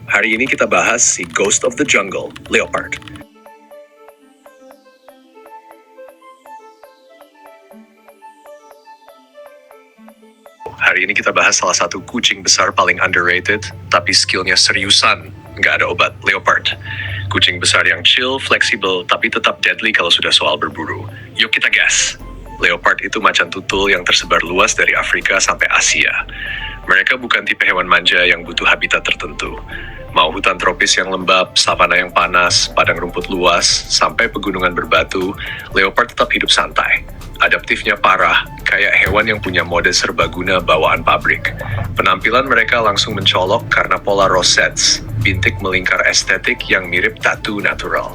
Hari ini kita bahas si Ghost of the Jungle, leopard. Hari ini kita bahas salah satu kucing besar paling underrated, tapi skillnya seriusan, nggak ada obat, leopard. Kucing besar yang chill, fleksibel, tapi tetap deadly kalau sudah soal berburu. Yuk kita gas! Leopard itu macan tutul yang tersebar luas dari Afrika sampai Asia. Mereka bukan tipe hewan manja yang butuh habitat tertentu. Mau hutan tropis yang lembab, savana yang panas, padang rumput luas, sampai pegunungan berbatu, leopard tetap hidup santai. Adaptifnya parah, kayak hewan yang punya mode serbaguna bawaan pabrik. Penampilan mereka langsung mencolok karena pola rosettes, bintik melingkar estetik yang mirip tattoo natural.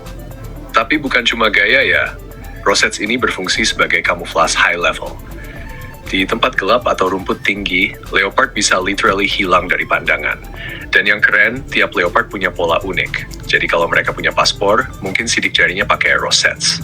Tapi bukan cuma gaya ya, rosettes ini berfungsi sebagai kamuflase high level. Di tempat gelap atau rumput tinggi, leopard bisa literally hilang dari pandangan. Dan yang keren, tiap leopard punya pola unik. Jadi kalau mereka punya paspor, mungkin sidik jarinya pakai rosettes.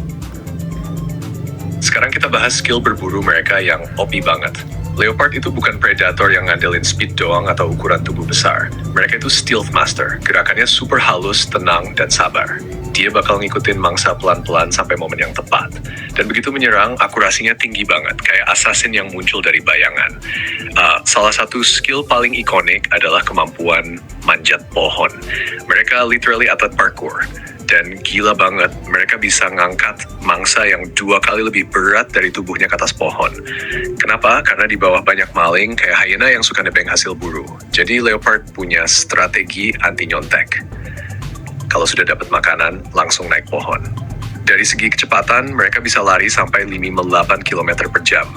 Sekarang kita bahas skill berburu mereka yang OP banget. Leopard itu bukan predator yang ngandelin speed doang atau ukuran tubuh besar. Mereka itu stealth master, gerakannya super halus, tenang, dan sabar. Dia bakal ngikutin mangsa pelan-pelan sampai momen yang tepat. Dan begitu menyerang, akurasinya tinggi banget, kayak assassin yang muncul dari bayangan. Salah satu skill paling ikonik adalah kemampuan manjat pohon. Mereka literally atlet parkour. Dan gila banget, mereka bisa ngangkat mangsa yang 2 kali lebih berat dari tubuhnya ke atas pohon. Kenapa? Karena di bawah banyak maling, kayak hyena yang suka nebeng hasil buru. Jadi leopard punya strategi anti nyontek. Kalau sudah dapat makanan, langsung naik pohon. Dari segi kecepatan, mereka bisa lari sampai 58 km per jam.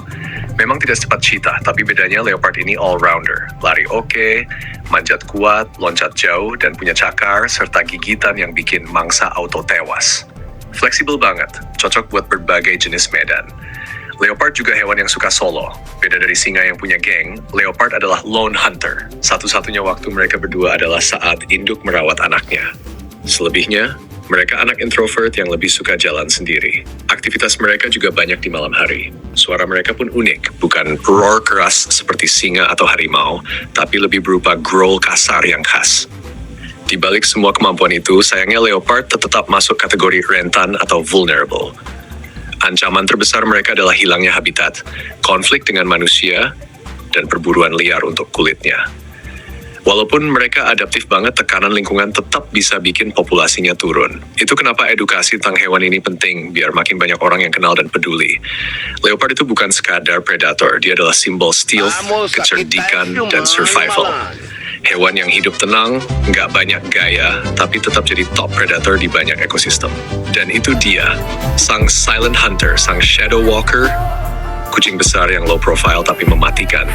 Memang tidak secepat cheetah, tapi bedanya leopard ini all-rounder. Lari oke, manjat kuat, loncat jauh, dan punya cakar, serta gigitan yang bikin mangsa auto tewas. Fleksibel banget, cocok buat berbagai jenis medan. Leopard juga hewan yang suka solo. Beda dari singa yang punya geng, leopard adalah lone hunter. Satu-satunya waktu mereka berdua adalah saat induk merawat anaknya. Selebihnya, mereka anak introvert yang lebih suka jalan sendiri. Aktivitas mereka juga banyak di malam hari. Suara mereka pun unik, bukan roar keras seperti singa atau harimau, tapi lebih berupa growl kasar yang khas. Di balik semua kemampuan itu, sayangnya leopard tetap masuk kategori rentan atau vulnerable. Ancaman terbesar mereka adalah hilangnya habitat, konflik dengan manusia, dan perburuan liar untuk kulitnya. Walaupun mereka adaptif banget, tekanan lingkungan tetap bisa bikin populasinya turun. Itu kenapa edukasi tentang hewan ini penting, biar makin banyak orang yang kenal dan peduli. Leopard itu bukan sekadar predator, dia adalah simbol stealth, kecerdikan, dan survival. Hewan yang hidup tenang, nggak banyak gaya, tapi tetap jadi top predator di banyak ekosistem. Dan itu dia, sang silent hunter, sang shadow walker, kucing besar yang low profile tapi mematikan.